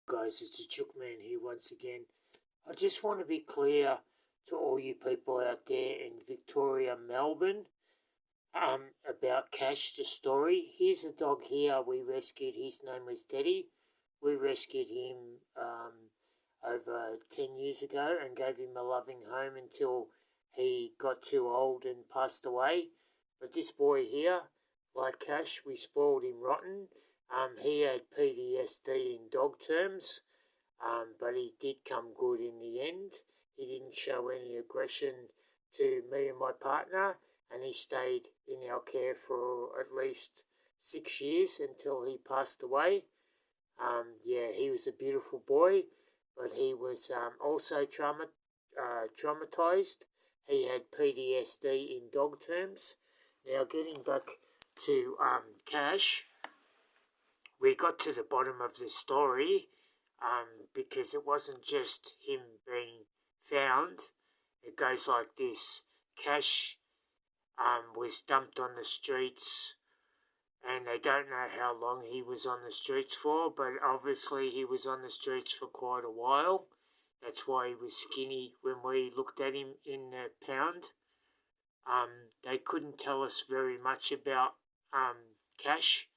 Guys, it's a Chook Man here once again. I just want to be clear to all you people out there in Victoria, Melbourne, about Cash the story. Here's a dog here we rescued. His name was Teddy. We rescued him over 10 years ago and gave him a loving home until he got too old and passed away. But this boy here, like Cash, we spoiled him rotten. He had PTSD in dog terms, but he did come good in the end. He didn't show any aggression to me and my partner, and he stayed in our care for at least 6 years until he passed away. He was a beautiful boy, but he was also traumatized. He had PTSD in dog terms. Now, getting back to Cash, we got to the bottom of the story because it wasn't just him being found. It goes like this. Cash was dumped on the streets, and they don't know how long he was on the streets for, but obviously he was on the streets for quite a while. That's why he was skinny when we looked at him in the pound. They couldn't tell us very much about Cash.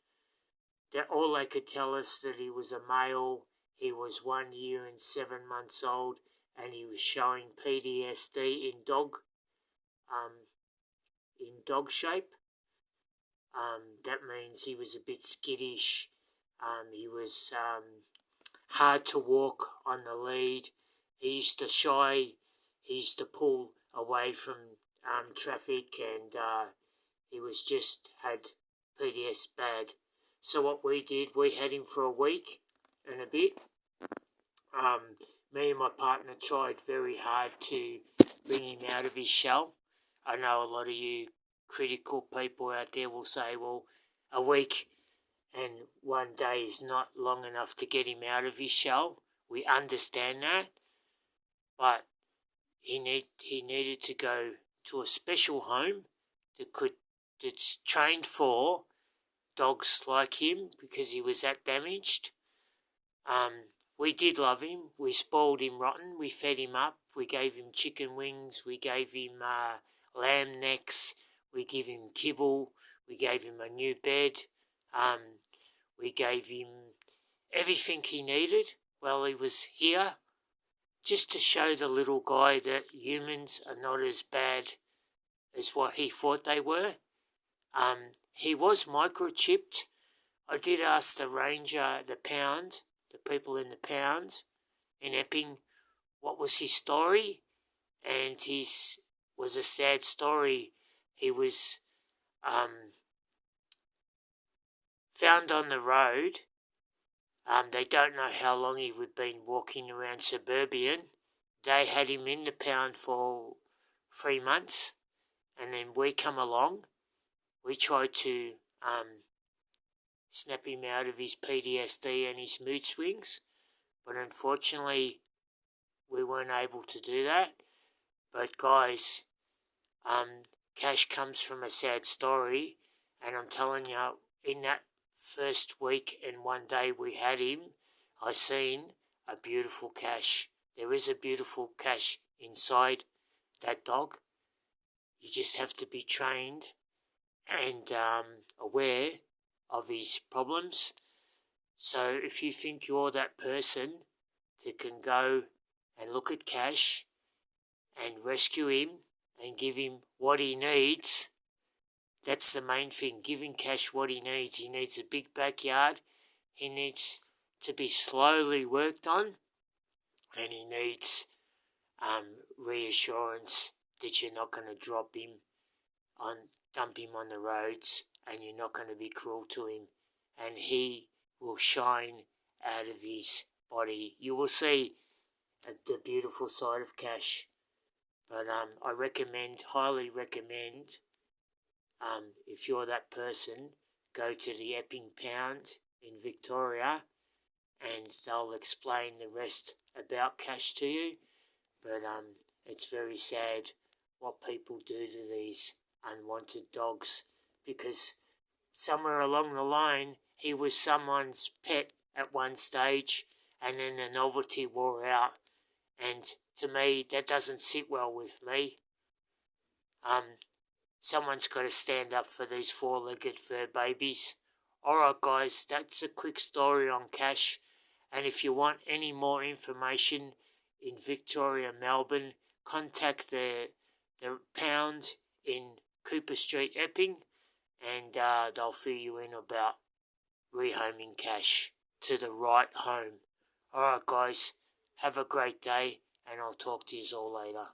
All they could tell us that he was a male, he was 1 year and 7 months old, and he was showing PTSD in dog shape. That means he was a bit skittish. He was hard to walk on the lead. He used to shy. He used to pull away from traffic, and he was just had PTSD bad. So what we did, we had him for a week and a bit. Me and my partner tried very hard to bring him out of his shell. I know a lot of you critical people out there will say, well, a week and 1 day is not long enough to get him out of his shell. We understand that, but he needed to go to a special home that's trained for dogs like him because he was that damaged. We did love him. We spoiled him rotten. We fed him up. We gave him chicken wings. We gave him lamb necks. We gave him kibble. We gave him a new bed. We gave him everything he needed while he was here, just to show the little guy that humans are not as bad as what he thought they were. He was microchipped. I did ask the ranger, the people in the pound in Epping, what was his story, and his was a sad story. He was found on the road. They don't know how long he would have been walking around Suburban. They had him in the pound for 3 months, and then we come along. We tried to snap him out of his PTSD and his mood swings, but unfortunately we weren't able to do that. But guys, Cash comes from a sad story, and I'm telling you, in that first week and 1 day we had him, I seen a beautiful Cash. There is a beautiful Cash inside that dog. You just have to be trained and aware of his problems. So if you think you're that person that can go and look at Cash and rescue him and give him what he needs, that's the main thing, giving Cash what he needs. He needs a big backyard, he needs to be slowly worked on, and he needs reassurance that you're not going to dump him on the roads, and you're not going to be cruel to him, and he will shine out of his body. You will see the beautiful side of Cash. But I highly recommend, if you're that person, go to the Epping Pound in Victoria, and they'll explain the rest about Cash to you. But it's very sad what people do to these unwanted dogs, because somewhere along the line he was someone's pet at one stage, and then the novelty wore out. And to me, that doesn't sit well with me. Someone's got to stand up for these four-legged fur babies. Alright guys, that's a quick story on Cash. And if you want any more information in Victoria, Melbourne, contact the pound in Cooper Street, Epping, and they'll fill you in about rehoming Cash to the right home. Alright guys, have a great day, and I'll talk to you all later.